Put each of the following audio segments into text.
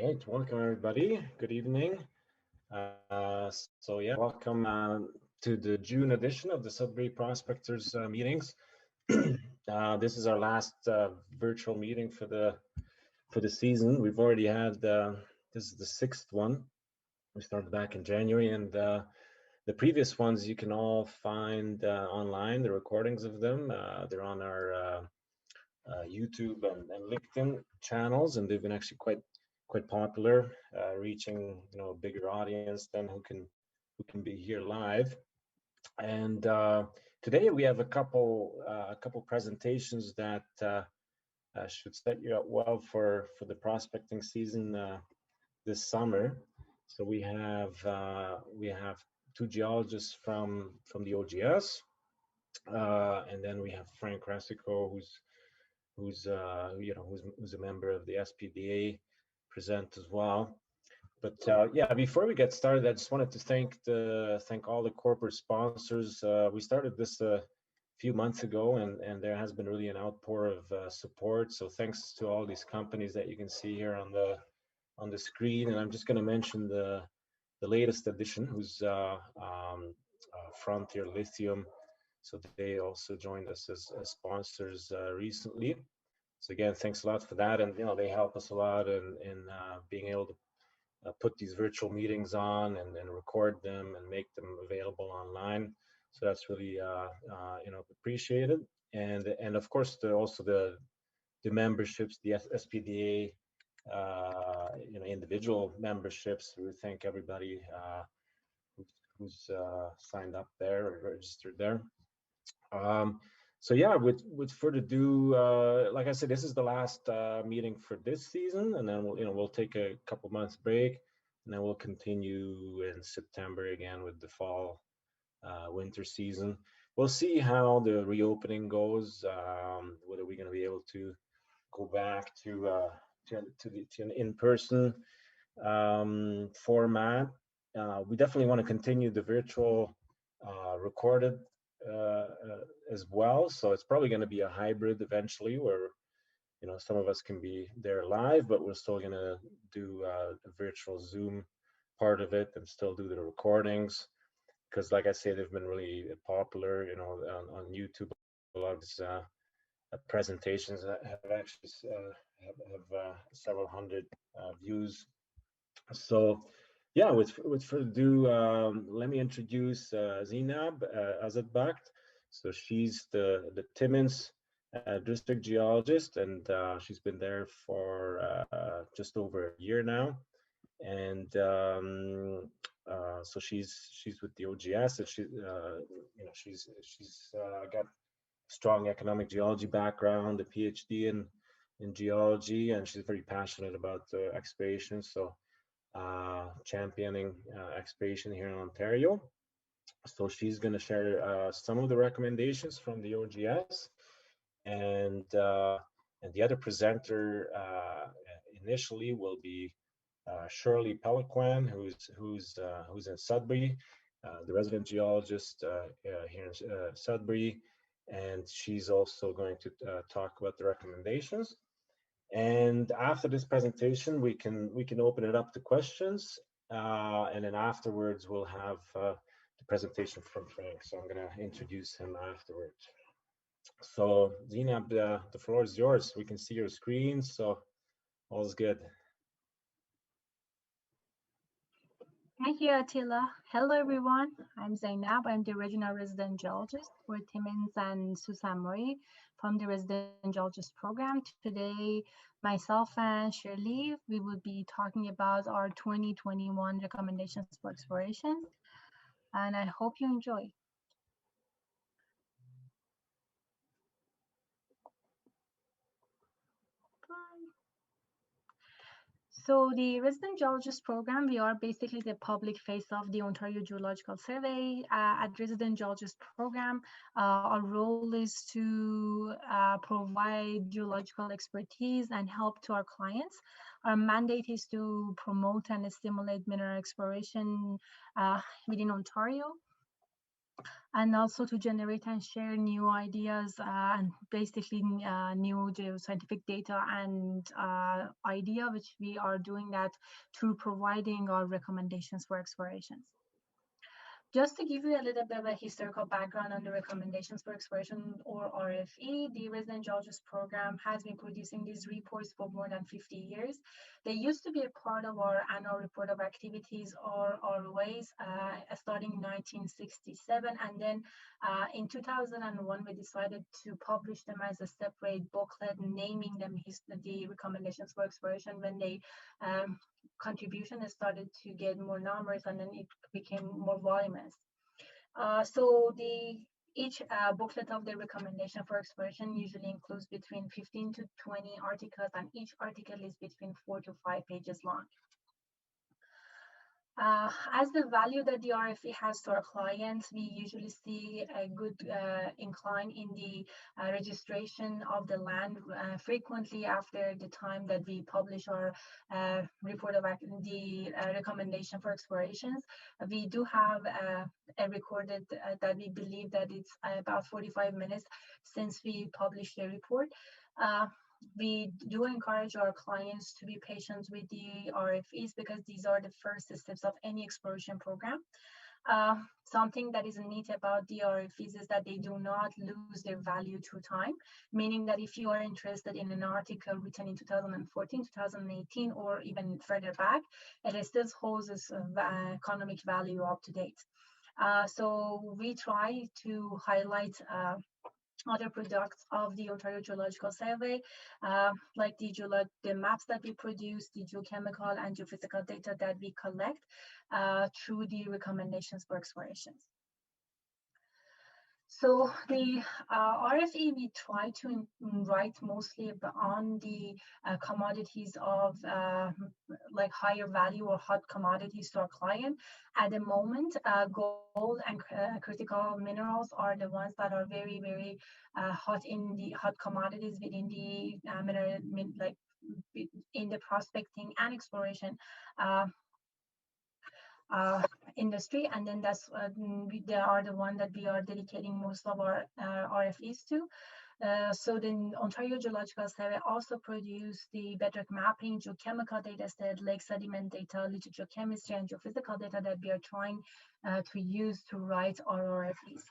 right, welcome everybody. Good evening. Welcome to the June edition of the Sudbury Prospectors meetings. This is our last virtual meeting for the season. We've already had this is the sixth one. We started back in January, and the previous ones you can all find online. The recordings of them, they're on our YouTube and LinkedIn channels, and they've been actually quite popular, reaching a bigger audience than who can be here live. And today we have a couple presentations that should set you up well for the prospecting season this summer. So we have two geologists from the OGS, and then we have Frank Rasico, who's a member of the SPDA, present as well. But before we get started, I just wanted to thank all the corporate sponsors. We started this a few months ago, and there has been really an outpour of support. So thanks to all these companies that you can see here on the screen. And I'm just going to mention the latest addition, who's Frontier Lithium. So they also joined us as sponsors recently. So again, thanks a lot for that, and they help us a lot in being able to put these virtual meetings on and record them and make them available online. So that's really appreciated, and of course also the memberships, the SPDA individual memberships. We thank everybody who's signed up there or registered there. So yeah, with further ado, like I said, this is the last meeting for this season, and then we'll take a couple months break, and then we'll continue in September again with the fall winter season. We'll see how the reopening goes, whether we're going to be able to go back to an in-person format. We definitely want to continue the virtual recorded as well, so it's probably going to be a hybrid eventually, where some of us can be there live, but we're still going to do a virtual Zoom part of it and still do the recordings, because like I say, they've been really popular. On YouTube, a lot of these presentations have actually have several hundred views. So yeah, with further ado, let me introduce Zeinab Azadbakht. So she's the Timmins District geologist, and she's been there for just over a year now. And so she's with the OGS, and she's got strong economic geology background, a PhD in geology, and she's very passionate about exploration. So championing exploration here in Ontario. So she's going to share some of the recommendations from the OGS, and the other presenter initially will be Shirley Peloquin, who's in Sudbury, the resident geologist here in Sudbury, and she's also going to talk about the recommendations. And after this presentation, we can open it up to questions, and then afterwards we'll have the presentation from Frank. So I'm going to introduce him afterwards. So Zeinab, the floor is yours. We can see your screen, so all's good. Thank you, Attila. Hello, everyone. I'm Zeinab. I'm the regional resident geologist for Timmins and Sudbury from the resident geologist program. Today, myself and Shirley, we will be talking about our 2021 recommendations for exploration, and I hope you enjoy. So the resident geologist program, we are basically the public face of the Ontario Geological Survey. At resident geologist program, our role is to provide geological expertise and help to our clients. Our mandate is to promote and stimulate mineral exploration within Ontario. and also to generate and share new ideas and basically new geoscientific data and idea, which we are doing that through providing our recommendations for explorations. Just to give you a little bit of a historical background on the recommendations for exploration, or RFE, the Resident Geologist Program has been producing these reports for more than 50 years. They used to be a part of our annual report of activities, or ROAs, starting in 1967. And then in 2001, we decided to publish them as a separate booklet, naming them the recommendations for exploration when they contribution started to get more numbers, and then it became more voluminous. So each booklet of the recommendation for exploration usually includes between 15 to 20 articles, and each article is between 4 to 5 pages long. As the value that the RFE has to our clients, we usually see a good incline in the registration of the land frequently after the time that we publish our report of the recommendation for explorations. We do have a recorded that we believe that it's about 45 minutes since we published the report. We do encourage our clients to be patient with the RFEs because these are the first steps of any exploration program. Something that is neat about the RFEs is that they do not lose their value through time, meaning that if you are interested in an article written in 2014, 2018, or even further back, it still holds its economic value up to date. So we try to highlight other products of the Ontario Geological Survey, like the maps that we produce, the geochemical and geophysical data that we collect through the recommendations for explorations. So the RFE, we try to write mostly on the commodities of like higher value or hot commodities to our client. At the moment, gold and critical minerals are the ones that are very, very hot in the hot commodities within the in the prospecting and exploration industry, and then that's they are the one that we are dedicating most of our RFEs to. So the Ontario Geological Survey also produced the bedrock mapping, geochemical data set, lake sediment data, lithogeochemistry, and geophysical data that we are trying to use to write our RFEs.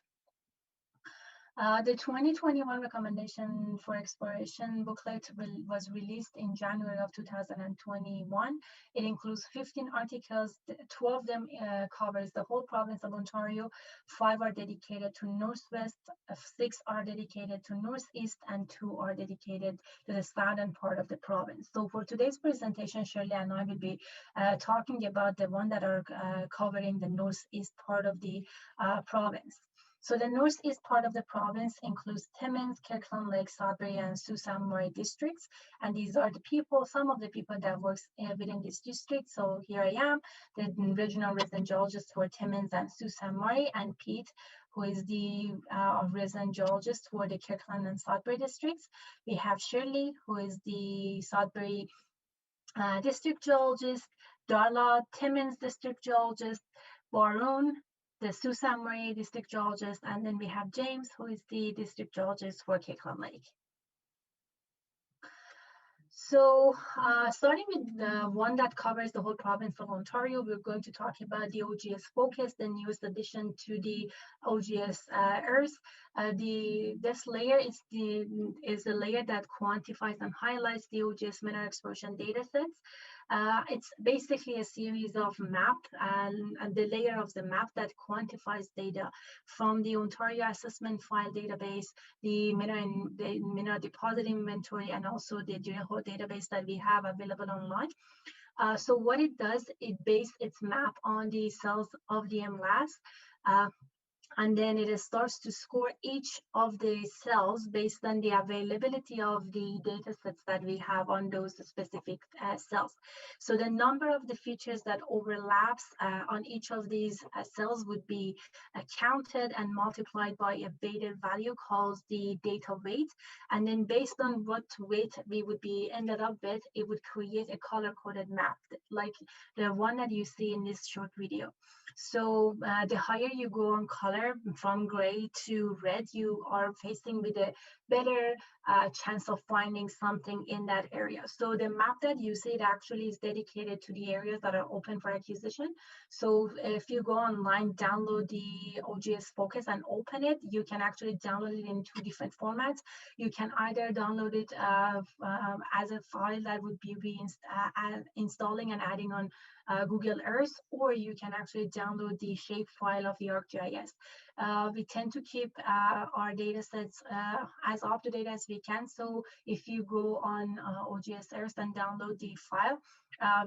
The 2021 recommendation for exploration booklet was released in January of 2021. It includes 15 articles. 12 of them covers the whole province of Ontario. 5 are dedicated to Northwest, 6 are dedicated to Northeast, and 2 are dedicated to the southern part of the province. So for today's presentation, Shirley and I will be talking about the one that are covering the Northeast part of the province. So the northeast part of the province includes Timmins, Kirkland, Lake, Sudbury, and Sault Ste. Marie districts. And these are the people, some of the people that works within this district. So here I am, the regional resident geologist for Timmins and Sault Ste. Marie, and Pete, who is the resident geologist for the Kirkland and Sudbury districts. We have Shirley, who is the Sudbury district geologist, Darla, Timmins district geologist, Baroon, the Sault Ste. Marie district geologist, and then we have James, who is the district geologist for Kirkland Lake. So starting with the one that covers the whole province of Ontario, we're going to talk about the OGS Focus, the newest addition to the OGS Earth. This layer is the layer that quantifies and highlights the OGS mineral exploration data sets. It's basically a series of maps and the layer of the map that quantifies data from the Ontario Assessment File database, the mineral deposit inventory, and also the GeoHo database that we have available online. So what it does, it bases its map on the cells of the MLAS. And then it starts to score each of the cells based on the availability of the data sets that we have on those specific cells. So the number of the features that overlaps on each of these cells would be counted and multiplied by a weighted value called the data weight. And then based on what weight we would be ended up with, it would create a color-coded map, like the one that you see in this short video. So the higher you go on color from gray to red, you are facing with a better chance of finding something in that area. So the map that you see, it actually is dedicated to the areas that are open for acquisition. So if you go online, download the OSS Focus and open it, you can actually download it in two different formats. You can either download it as a file that would be installing and adding on Google Earth, or you can actually download the shape file of the ArcGIS. We tend to keep our data sets as up to date as we can. So if you go on OSS Earth and download the file,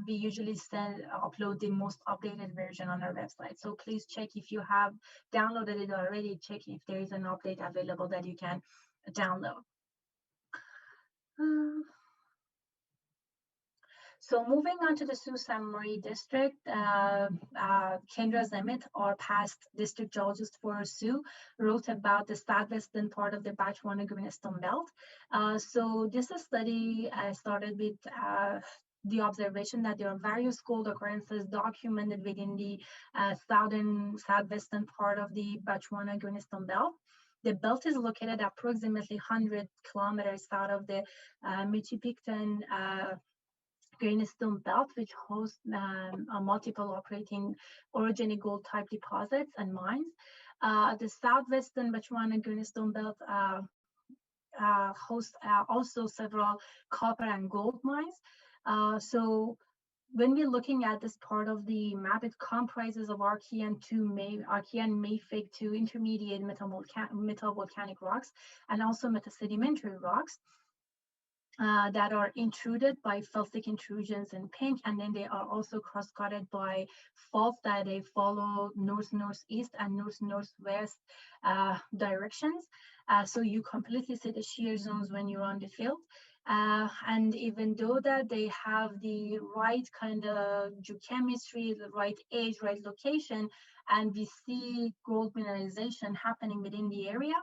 we usually upload the most updated version on our website. So please check if you have downloaded it already, check if there is an update available that you can download. So moving on to the Sudbury district, Kendra Zemit, our past district geologist for Sioux, wrote about the southwestern part of the Batchwana Greenstone Belt. So this study started with the observation that there are various gold occurrences documented within the southwestern part of the Batchwana Greenstone Belt. The belt is located approximately 100 kilometers south of the Michipictan Greenstone Belt, which hosts multiple operating orogenic gold type deposits and mines. The southwestern Batchwana Greenstone Belt hosts also several copper and gold mines. So when we're looking at this part of the map, it comprises of Archean and mafic to intermediate metavolcanic rocks, and also metasedimentary rocks. That are intruded by felsic intrusions in pink, and then they are also cross-cutted by faults that they follow north-northeast and north-northwest directions. So you completely see the shear zones when you're on the field. And even though that they have the right kind of geochemistry, the right age, right location, and we see gold mineralization happening within the area,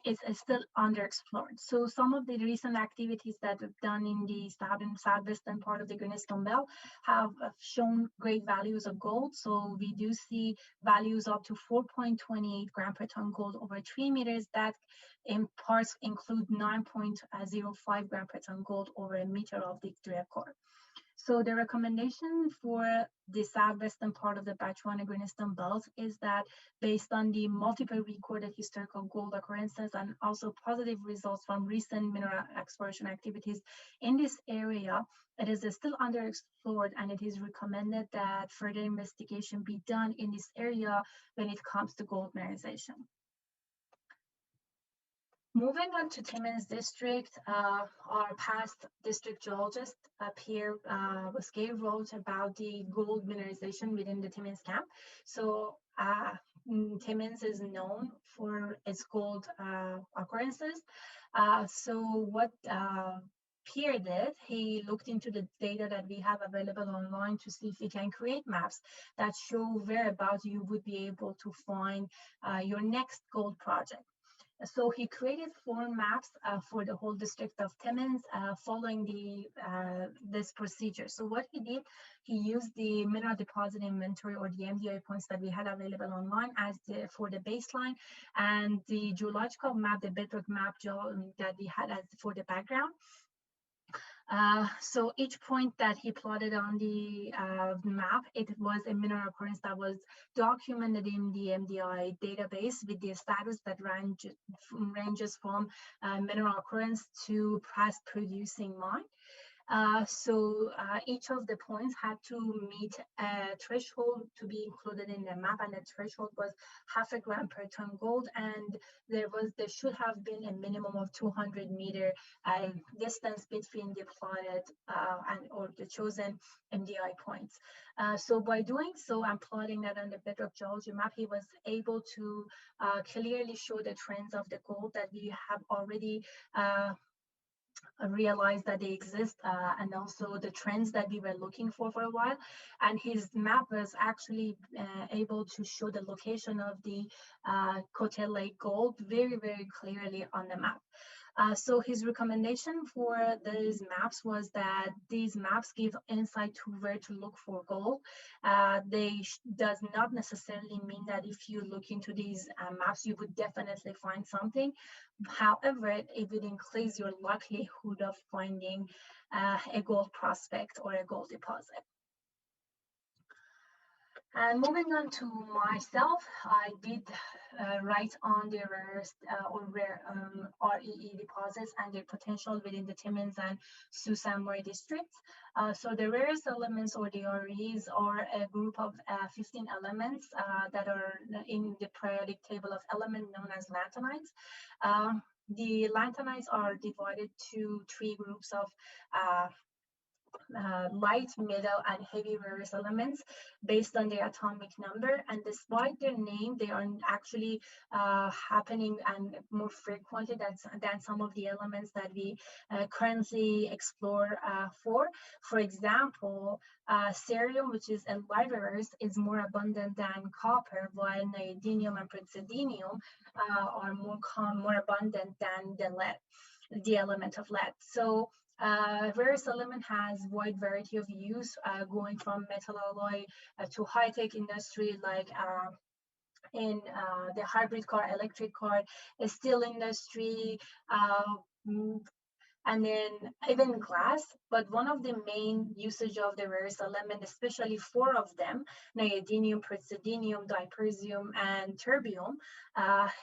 is still underexplored. So some of the recent activities that we've done in the southwestern part of the Greenstone Belt have shown great values of gold. So we do see values up to 4.28 gram per ton gold over 3 meters. That in parts include 9.05 gram per ton gold over a meter of the drill core. So the recommendation for the southwestern part of the Batchwana Greenstone Belt is that based on the multiple recorded historical gold occurrences and also positive results from recent mineral exploration activities in this area, it is still underexplored, and it is recommended that further investigation be done in this area when it comes to gold mineralization. Moving on to Timmins District, our past district geologist Pierre Bosquet wrote about the gold mineralization within the Timmins camp. So Timmins is known for its gold occurrences. So what Pierre did, he looked into the data that we have available online to see if we can create maps that show whereabouts you would be able to find your next gold project. So he created 4 maps for the whole district of Timmins following this procedure. So what he did, he used the mineral deposit inventory, or the MDI points that we had available online as for the baseline, and the geological map, the bedrock map that we had as for the background. So each point that he plotted on the map, it was a mineral occurrence that was documented in the MDI database with the status that ranges from mineral occurrence to past producing mine. So each of the points had to meet a threshold to be included in the map, and the threshold was 0.5 gram per ton gold, and there should have been a minimum of 200 meter distance between the plotted or the chosen MDI points. So by doing so and plotting that on the bedrock geology map, he was able to clearly show the trends of the gold that we have already realized that they exist, and also the trends that we were looking for a while. And his map was actually able to show the location of the Cote Lake gold very, very clearly on the map. So his recommendation for these maps was that these maps give insight to where to look for gold. Does not necessarily mean that if you look into these maps, you would definitely find something. However, it would increase your likelihood of finding a gold prospect or a gold deposit. And moving on to myself, I did write on the rare REE deposits and their potential within the Timmins and Sudbury districts. So the rarest elements, or the REEs, are a group of 15 elements that are in the periodic table of elements known as lanthanides. The lanthanides are divided to 3 groups of light, middle, and heavy rare earth elements based on their atomic number. And despite their name, they are actually happening and more frequently than some of the elements that we currently explore for. For example, cerium, which is a light rare earth, is more abundant than copper, while neodymium and praseodymium are more abundant than the lead, the element of lead. So rare earth element has wide variety of use, going from metal alloy to high-tech industry like in the hybrid car, electric car, steel industry, and then even glass. But one of the main usage of the rare earth element, especially 4 of them, neodymium, praseodymium, dysprosium, and terbium,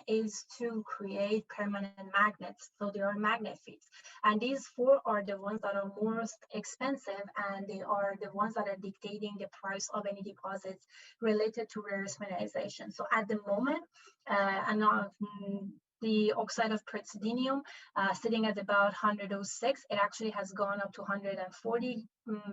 is to create permanent magnets. So they are magnet fields. And these 4 are the ones that are most expensive, and they are the ones that are dictating the price of any deposits related to rare earth mineralization. So at the moment, the oxide of praseodymium sitting at about 106, it actually has gone up to 140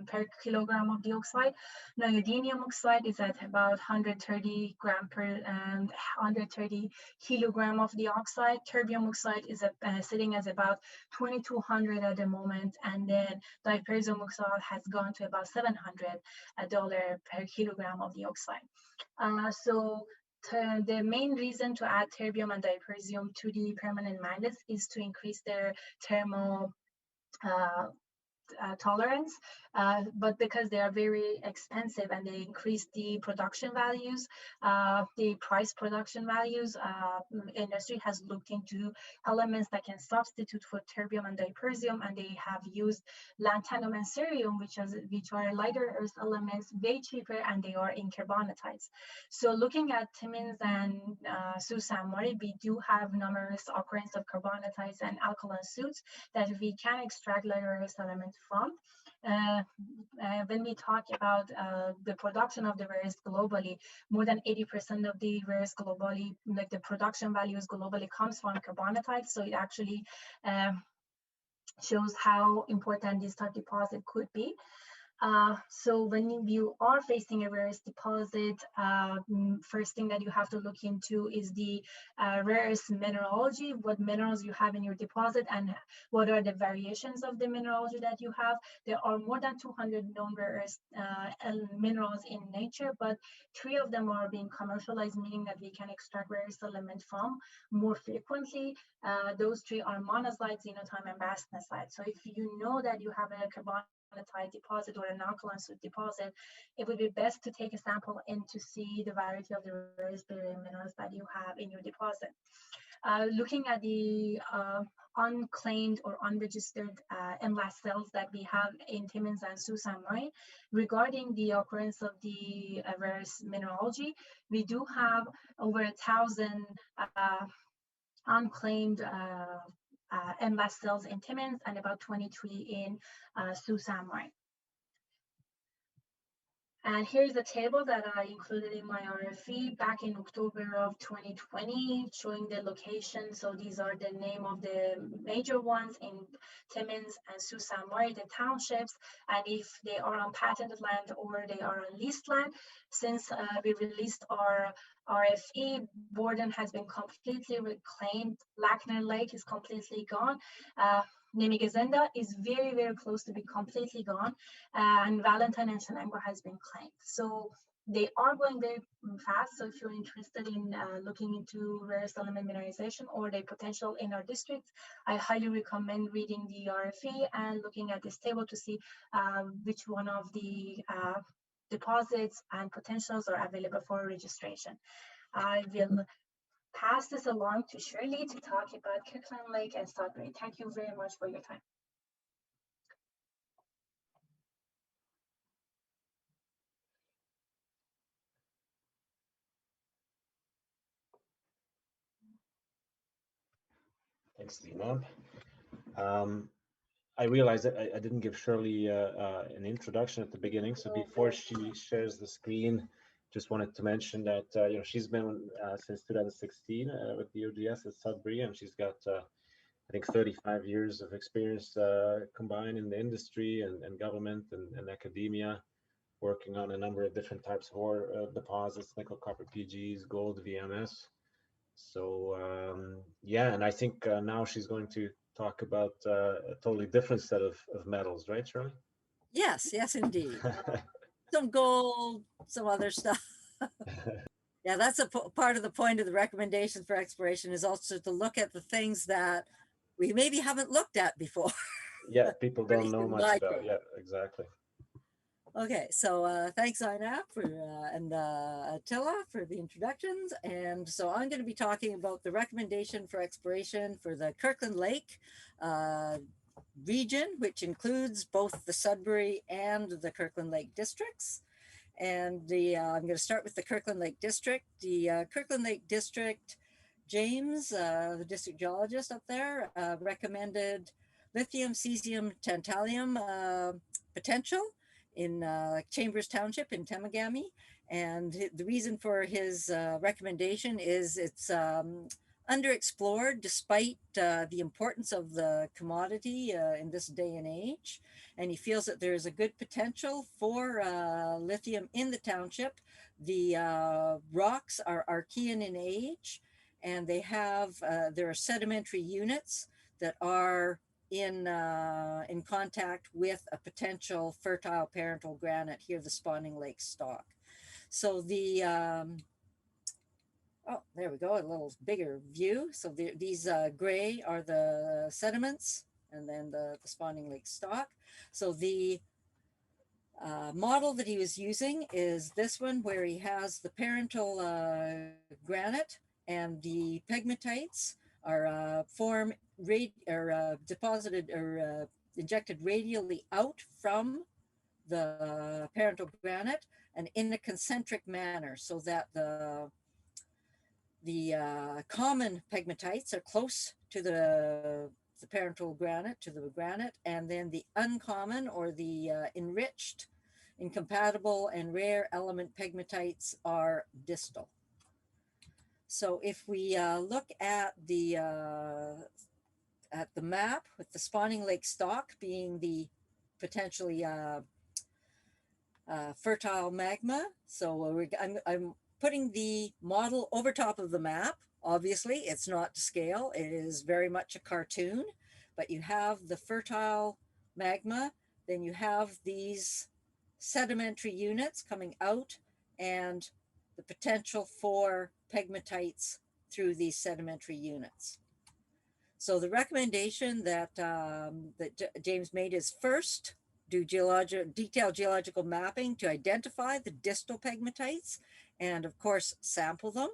per kilogram of the oxide. Neodymium oxide is at about 130 gram per 130 kilogram of the oxide. Terbium oxide is sitting at about 2200 at the moment, and then dysprosium oxide has gone to about $700 per kilogram of the oxide. The main reason to add terbium and dysprosium to the permanent magnets is to increase their thermal tolerance, but because they are very expensive and they increase the production values, the price production values, industry has looked into elements that can substitute for terbium and dysprosium, and they have used lanthanum and cerium, which are lighter earth elements, way cheaper, and they are in carbonatites. So looking at Timmins and Sudbury, we do have numerous occurrence of carbonatites and alkaline soutes that we can extract lighter earth elements from. When we talk about the production of the rare earths globally, more than 80% of the rare earths globally, like the production values globally, comes from carbonatites. So it actually shows how important this type of deposit could be. So when you are facing a rare earth deposit, first thing that you have to look into is the rare earth mineralogy, what minerals you have in your deposit, and what are the variations of the mineralogy that you have. There are more than 200 known rare earth minerals in nature, but 3 of them are being commercialized, meaning that we can extract rare earth element from more frequently. Those 3 are monazite, xenotime, and bastnasite. So if you know that you have a carbonatite deposit or an alkaline soot deposit, it would be best to take a sample in to see the variety of the rare earth minerals that you have in your deposit. Looking at the unclaimed or unregistered MLAS cells that we have in Timmins and Sudbury, regarding the occurrence of the rare earth mineralogy, we do have over 1,000 unclaimed MLAS cells in Timmins and about 23 in Sudbury. And here's the table that I included in my RFE back in October of 2020, showing the location. So these are the name of the major ones in Timmins and Sudbury, the townships, and if they are on patented land or they are on leased land. Since we released our RFE, Borden has been completely reclaimed. Lackner Lake is completely gone. Nemigazenda is very, very close to be completely gone, and Valentine and Shenango has been claimed. So they are going very fast. So if you're interested in looking into rare element mineralization or their potential in our district, I highly recommend reading the RFE and looking at this table to see which one of the deposits and potentials are available for registration. I will pass this along to Shirley to talk about Kirkland Lake and Sudbury. Thank you very much for your time. Thanks, Zeinab. I realized that I didn't give Shirley an introduction at the beginning. So before she shares the screen, just wanted to mention that you know, she's been since 2016 with the OGS at Sudbury, and she's got I think 35 years of experience combined in the industry and government and academia, working on a number of different types of ore deposits, nickel, copper, PGs, gold, VMS. So yeah, and I think now she's going to talk about a totally different set of metals, right, Shirley? Yes, yes, indeed. Some gold, some other stuff. Yeah, that's a part of the point of the recommendation for exploration is also to look at the things that we maybe haven't looked at before. Yeah, people don't know much about. Yeah, exactly. Okay, so thanks, Zeinab, and Attila for the introductions. And so I'm going to be talking about the recommendation for exploration for the Kirkland Lake region, which includes both the Sudbury and the Kirkland Lake districts. And I'm going to start with the Kirkland Lake district. The Kirkland Lake district, James, the district geologist up there, recommended lithium, cesium, tantalum potential in Chambers Township in Temagami. And the reason for his recommendation is it's underexplored despite the importance of the commodity in this day and age. And he feels that there is a good potential for lithium in the township. The rocks are Archean in age, and they have, there are sedimentary units that are in contact with a potential fertile parental granite, here the Spawning Lake stock. So the, oh, there we go, a little bigger view. So these gray are the sediments, and then the Spawning Lake stock. So the model that he was using is this one, where he has the parental granite, and the pegmatites are deposited or injected radially out from the parental granite and in a concentric manner, so that the common pegmatites are close to the parental granite, and then the uncommon or the enriched, incompatible, and rare element pegmatites are distal. So if we look at the map, with the Spawning Lake stock being the potentially fertile magma, so I'm putting the model over top of the map. Obviously, it's not to scale. It is very much a cartoon, but you have the fertile magma, then you have these sedimentary units coming out, and the potential for pegmatites through these sedimentary units. So the recommendation that, James made is, first, do detailed geological mapping to identify the distal pegmatites, and of course sample them,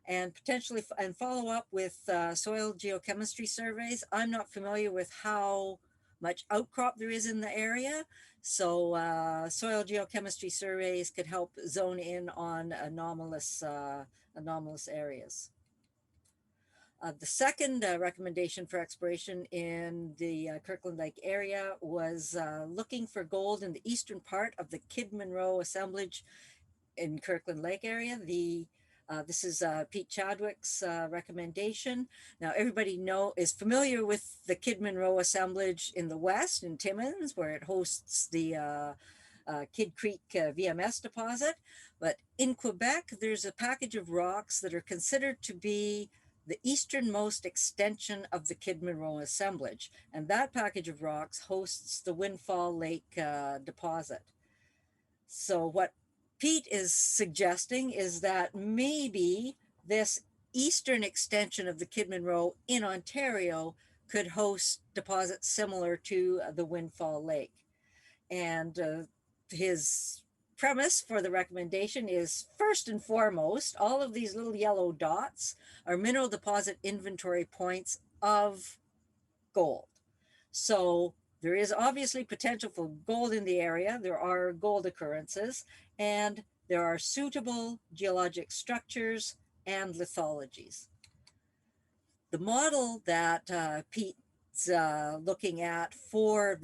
and potentially follow up with soil geochemistry surveys. I'm not familiar with how much outcrop there is in the area, so soil geochemistry surveys could help zone in on anomalous areas. The second recommendation for exploration in the Kirkland Lake area was looking for gold in the eastern part of the Kidd Monroe assemblage in Kirkland Lake area. This is Pete Chadwick's recommendation. Now, everybody is familiar with the Kidd Monroe assemblage in the west, in Timmins, where it hosts the Kidd Creek VMS deposit. But in Quebec, there's a package of rocks that are considered to be the easternmost extension of the Kidd Monroe assemblage. And that package of rocks hosts the Windfall Lake deposit. So what Pete is suggesting is that maybe this eastern extension of the Kidman Row in Ontario could host deposits similar to the Windfall Lake. And his premise for the recommendation is, first and foremost, all of these little yellow dots are mineral deposit inventory points of gold. So there is obviously potential for gold in the area. There are gold occurrences, and there are suitable geologic structures and lithologies. The model that Pete's looking at for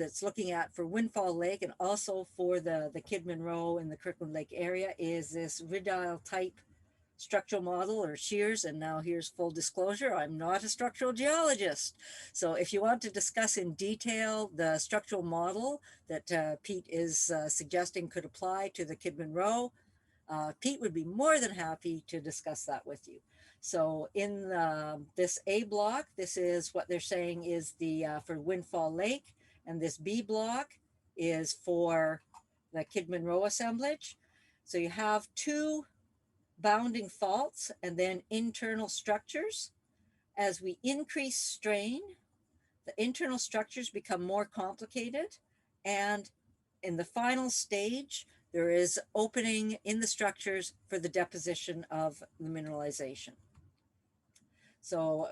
Windfall Lake and also for the Kidman Row in the Kirkland Lake area is this Ridile type structural model, or shears. And now here's full disclosure, I'm not a structural geologist. So if you want to discuss in detail the structural model that Pete is suggesting could apply to the Kidman Row, Pete would be more than happy to discuss that with you. So in this A block, this is what they're saying is the for Windfall Lake, and this B block is for the Kidman Row assemblage. So you have two bounding faults and then internal structures. As we increase strain, the internal structures become more complicated, and in the final stage, there is opening in the structures for the deposition of the mineralization. So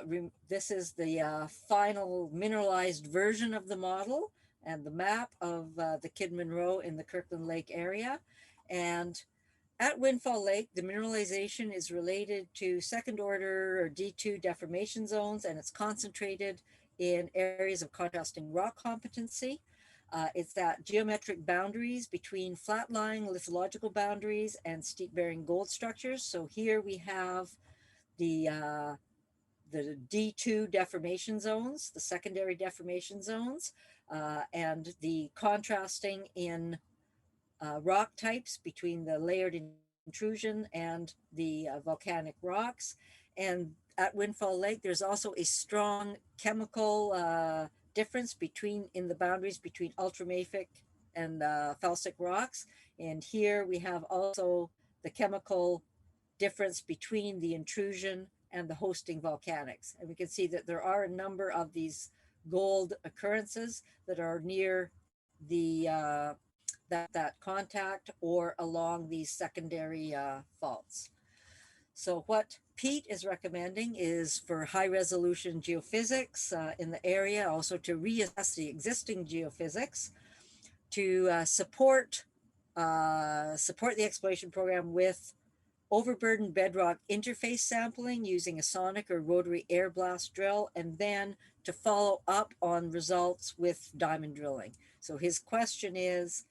this is the final mineralized version of the model and the map of the Kidman Row in the Kirkland Lake area. And at Windfall Lake, the mineralization is related to second order or D2 deformation zones, and it's concentrated in areas of contrasting rock competency. It's that geometric boundaries between flat-lying lithological boundaries and steep-bearing gold structures. So here we have the D2 deformation zones, the secondary deformation zones, and the contrasting in rock types between the layered intrusion and the volcanic rocks. And at Windfall Lake, there's also a strong chemical difference in the boundaries between ultramafic and felsic rocks. And here we have also the chemical difference between the intrusion and the hosting volcanics. And we can see that there are a number of these gold occurrences that are near the that contact or along these secondary faults. So what Pete is recommending is for high resolution geophysics in the area, also to reassess the existing geophysics, to support the exploration program with overburdened bedrock interface sampling using a sonic or rotary air blast drill, and then to follow up on results with diamond drilling. So his question is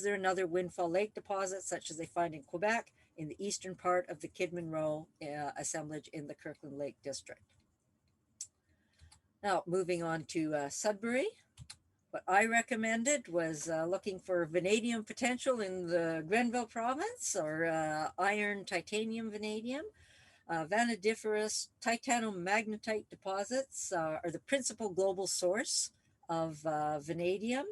there another Windfall Lake deposit such as they find in Quebec in the eastern part of the Kidman Row assemblage in the Kirkland Lake district? Now, moving on to Sudbury. What I recommended was looking for vanadium potential in the Grenville province, or iron titanium vanadium. Vanadiferous titanomagnetite deposits are the principal global source of vanadium.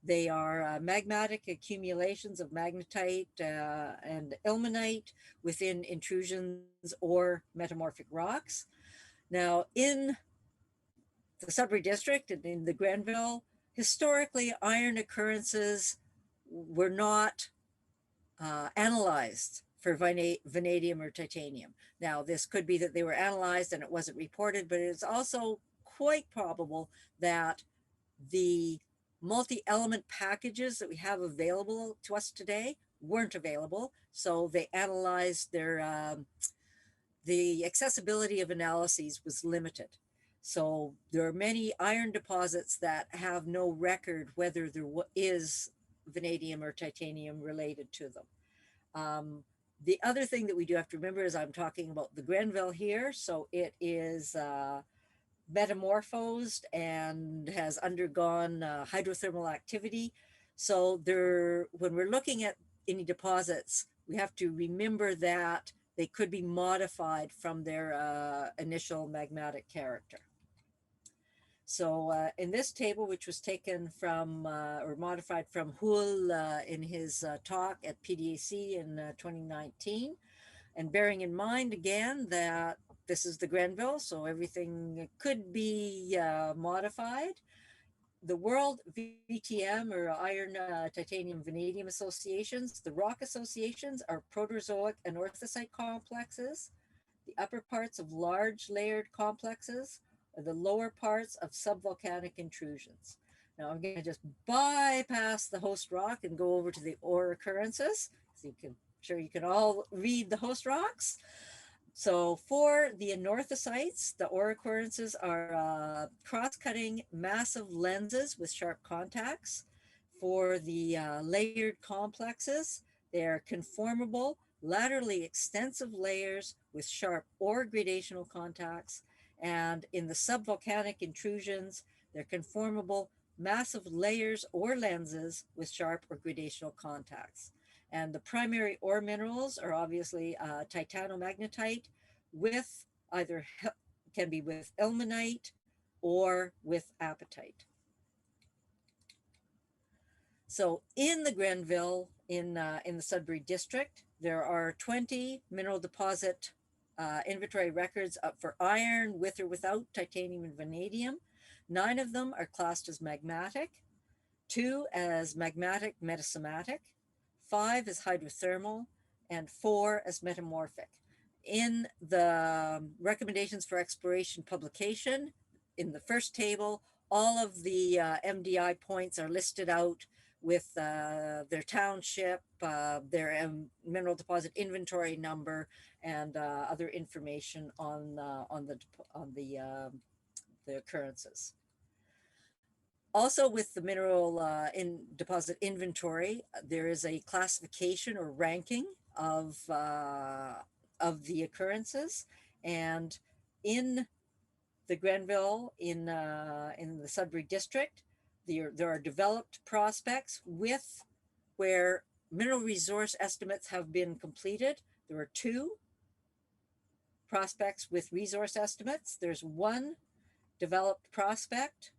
They are magmatic accumulations of magnetite and ilmenite within intrusions or metamorphic rocks. Now, in the Sudbury district and in the Grenville, historically, iron occurrences were not analyzed for vanadium or titanium. Now, this could be that they were analyzed and it wasn't reported, but it's also quite probable that the multi-element packages that we have available to us today weren't available. So they analyzed the accessibility of analyses was limited. So there are many iron deposits that have no record whether there is vanadium or titanium related to them. The other thing that we do have to remember is I'm talking about the Grenville here. So it is metamorphosed and has undergone hydrothermal activity. So when we're looking at any deposits, we have to remember that they could be modified from their initial magmatic character. So in this table, which was taken from or modified from Hull in his talk at PDAC in 2019, and bearing in mind again that this is the Grenville, so everything could be modified. The World VTM or Iron, Titanium, Vanadium Associations, the rock associations are Proterozoic and Orthosite complexes. The upper parts of large layered complexes are the lower parts of subvolcanic intrusions. Now I'm going to just bypass the host rock and go over to the ore occurrences. So you can all read the host rocks. So for the anorthosites, the ore occurrences are cross-cutting massive lenses with sharp contacts. For the layered complexes, they are conformable, laterally extensive layers with sharp ore gradational contacts. And in the subvolcanic intrusions, they're conformable, massive layers or lenses with sharp or gradational contacts. And the primary ore minerals are obviously titanomagnetite with either, can be with ilmenite or with apatite. So in the Grenville, in the Sudbury district, there are 20 mineral deposit inventory records up for iron with or without titanium and vanadium. 9 of them are classed as magmatic, 2 as magmatic metasomatic, 5 as hydrothermal, and 4 as metamorphic. In the recommendations for exploration publication, in the first table, all of the MDI points are listed out with their township, their mineral deposit inventory number, and other information on the occurrences. Also with the mineral deposit inventory, there is a classification or ranking of the occurrences. And in the Grenville, in the Sudbury district, there are developed prospects with where mineral resource estimates have been completed. There are 2 prospects with resource estimates. There's 1 developed prospect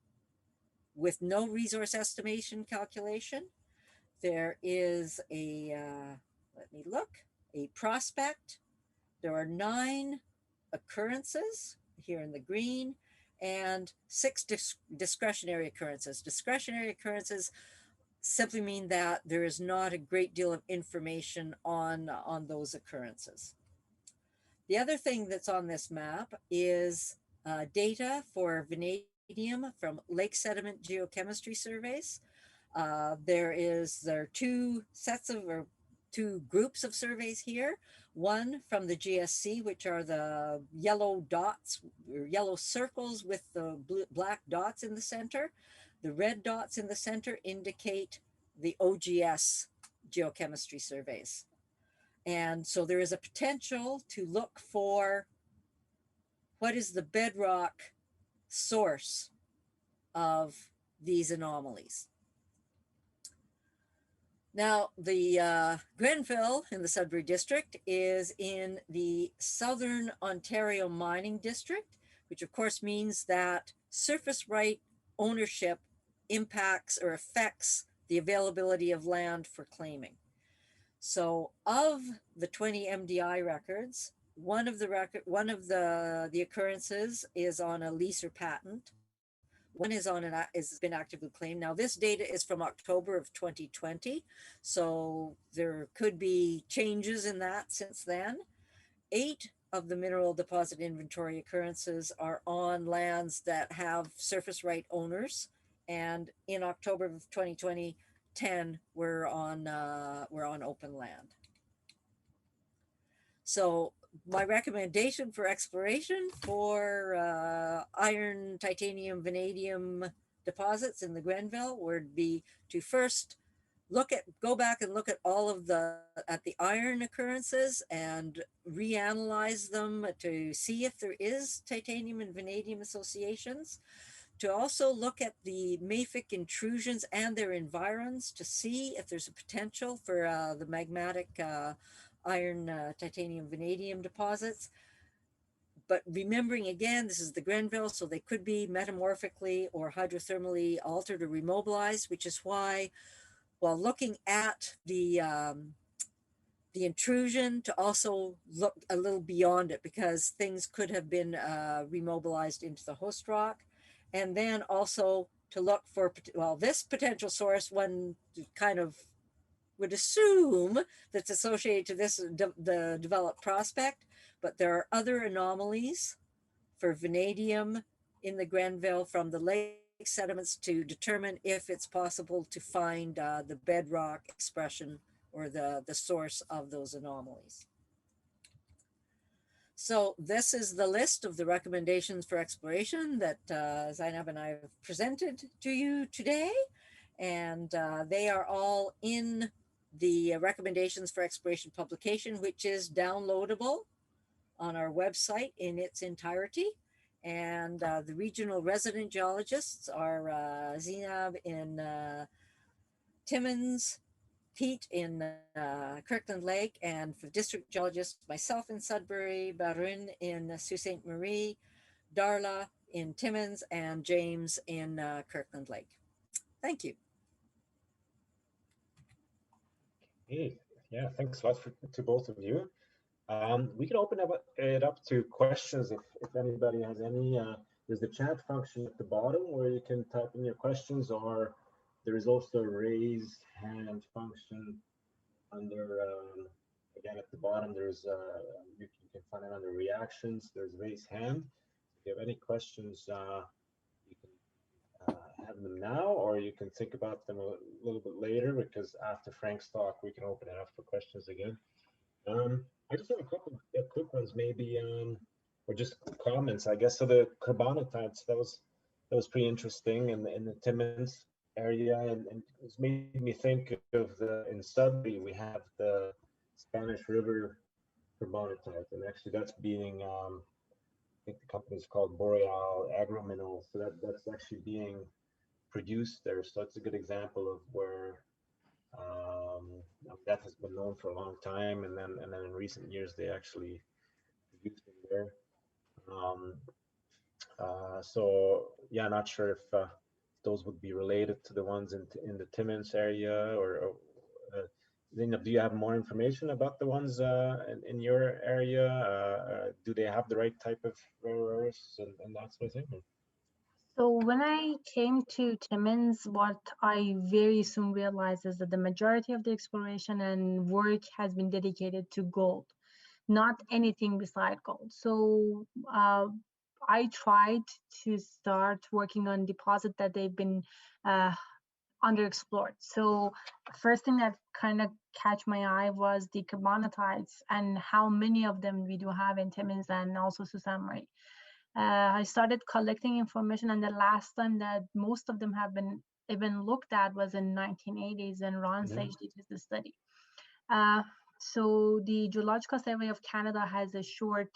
with no resource estimation calculation. There is a, let me look, a prospect. There are 9 occurrences here in the green and 6 discretionary occurrences. Discretionary occurrences simply mean that there is not a great deal of information on those occurrences. The other thing that's on this map is data for vanadium from lake sediment geochemistry surveys. There are 2 sets of, or 2 groups of surveys here. One from the GSC, which are the yellow dots or yellow circles with the black dots in the center. The red dots in the center indicate the OGS geochemistry surveys. And so there is a potential to look for what is the bedrock source of these anomalies. Now, the Grenville in the Sudbury district is in the Southern Ontario Mining District, which of course means that surface right ownership impacts or affects the availability of land for claiming. So of the 20 MDI records, one of the occurrences is on a lease or patent. One is has been actively claimed. Now this data is from October of 2020, so there could be changes in that since then. 8 of the mineral deposit inventory occurrences are on lands that have surface right owners, and in October of 2020, 10 were on open land. So my recommendation for exploration for iron, titanium, vanadium deposits in the Grenville would be to first go back and look at all of the iron occurrences and reanalyze them to see if there is titanium and vanadium associations. To also look at the mafic intrusions and their environs to see if there's a potential for the magmatic iron, titanium, vanadium deposits. But remembering again, this is the Grenville, so they could be metamorphically or hydrothermally altered or remobilized, which is why, while looking at the intrusion, to also look a little beyond it, because things could have been remobilized into the host rock. And then also to look for, well, this potential source, one kind of would assume that's associated to this, the developed prospect, but there are other anomalies for vanadium in the Grenville from the lake sediments to determine if it's possible to find the bedrock expression or the source of those anomalies. So this is the list of the recommendations for exploration that Zeinab and I have presented to you today. And they are all in the recommendations for exploration publication, which is downloadable on our website in its entirety. And the regional resident geologists are Zeinab in Timmins, Pete in Kirkland Lake, and for district geologists, myself in Sudbury, Barun in Sault Ste. Marie, Darla in Timmins, and James in Kirkland Lake. Thank you. Hey, yeah, thanks a lot to both of you. We can open it up to questions if anybody has any. There's the chat function at the bottom where you can type in your questions, or there is also a raise hand function under, again, at the bottom, there's, you can find it under reactions, there's raise hand. If you have any questions, you can have them now, or you can think about them a little bit later, because after Frank's talk, we can open it up for questions again. I just have a couple of quick ones, maybe, or just comments, I guess. So the carbonatites, that was pretty interesting in the Timmins area, and it's made me think of in Sudbury we have the Spanish River carbonatite, and actually that's being I think the company is called Boreal Agro-Minerals, so that's actually being produced there. So it's a good example of where that has been known for a long time, and then in recent years they actually produced it there. So yeah, not sure if those would be related to the ones in the Timmins area, or Zeinab, do you have more information about the ones in your area? Do they have the right type of rare earths and that sort of thing? So when I came to Timmins, what I very soon realized is that the majority of the exploration and work has been dedicated to gold, not anything beside gold. So I tried to start working on deposits that they've been underexplored. So first thing that kind of catch my eye was the carbonatites and how many of them we do have in Timmins and also Sault Ste. Marie. I started collecting information, and the last time that most of them have been even looked at was in 1980s, and Ron Sage did his study. So the Geological Survey of Canada has a short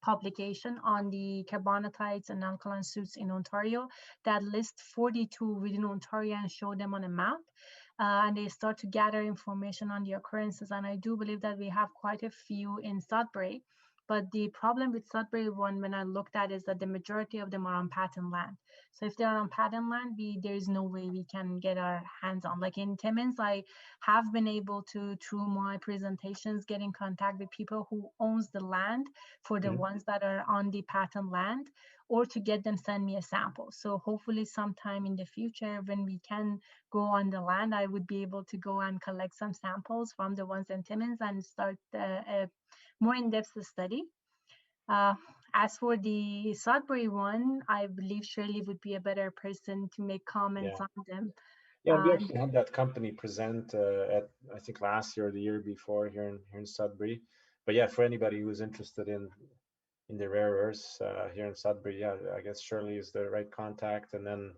publication on the carbonatites and alkaline soutes in Ontario that lists 42 within Ontario and show them on a map. And they start to gather information on the occurrences. And I do believe that we have quite a few in Sudbury. But the problem with Sudbury one, when I looked at, is that the majority of them are on patent land. So if they are on patent land, there is no way we can get our hands on. Like in Timmins, I have been able to, through my presentations, get in contact with people who owns the land for the ones that are on the patent land, or to get them send me a sample. So hopefully sometime in the future, when we can go on the land, I would be able to go and collect some samples from the ones in Timmins and start a more in-depth study. As for the Sudbury one, I believe Shirley would be a better person to make comments on them. Yeah, we actually had that company present at, I think, last year or the year before here in Sudbury. But yeah, for anybody who's interested in the rare earths here in Sudbury, yeah, I guess Shirley is the right contact, and then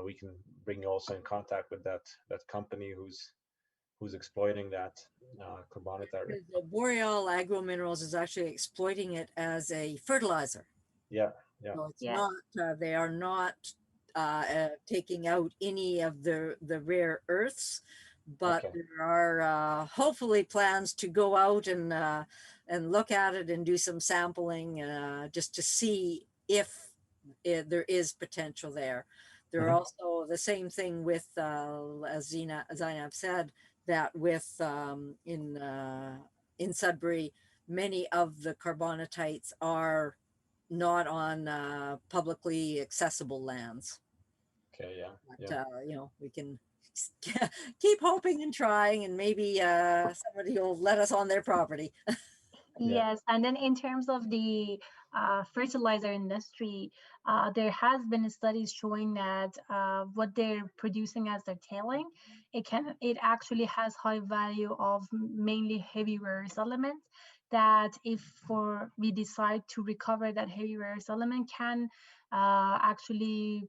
we can bring you also in contact with that company who's exploiting that carbonatite. The Boreal Agro-Minerals is actually exploiting it as a fertilizer. Yeah. So it's not, they are not taking out any of the rare earths, but Okay. there are hopefully plans to go out and look at it and do some sampling just to see if there is potential there. There are also the same thing with, as Zeinab said, that with in Sudbury, many of the carbonatites are not on publicly accessible lands. Okay. Yeah. But, Yeah. you know, we can keep hoping and trying, and maybe somebody will let us on their property. Yes, and then in terms of the fertilizer industry, there has been studies showing that what they're producing as their tailing, it actually has high value of mainly heavy rare earth elements. That if we decide to recover that heavy rare earth element, can actually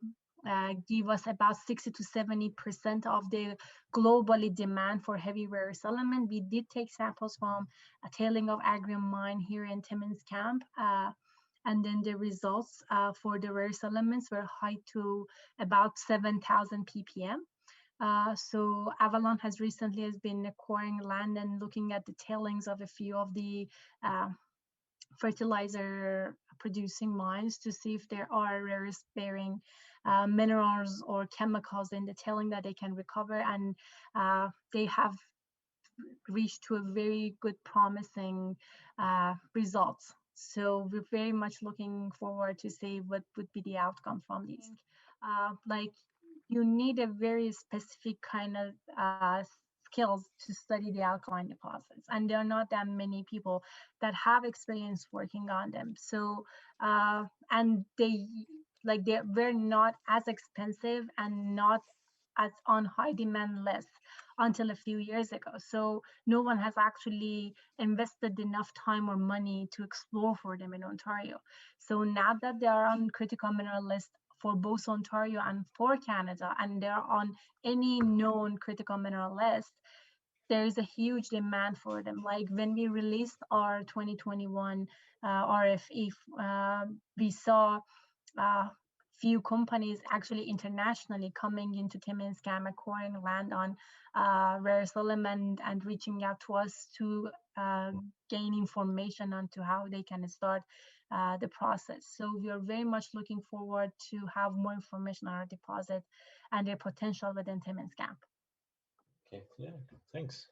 give us about 60 to 70% of the globally demand for heavy rare earth element. We did take samples from a tailing of Agrium mine here in Timmins camp. And then the results for the rare earth elements were high to about 7,000 ppm. So Avalon has recently been acquiring land and looking at the tailings of a few of the fertilizer producing mines to see if there are rare earth bearing minerals or chemicals in the tailing that they can recover, and they have reached to a very good promising results. So we're very much looking forward to see what would be the outcome from these. Like, you need a very specific kind of skills to study the alkaline deposits, and there are not that many people that have experience working on them. So and they're not as expensive and not as on high demand list until a few years ago. So no one has actually invested enough time or money to explore for them in Ontario. So now that they are on critical mineral list for both Ontario and for Canada, and they're on any known critical mineral list, there is a huge demand for them. Like when we released our 2021 RFE, we saw few companies actually internationally coming into Timmins Camp, acquiring land on rare earth element and reaching out to us to gain information onto how they can start the process. So we are very much looking forward to have more information on our deposit and their potential within Timmins Camp. Okay. Yeah. Thanks.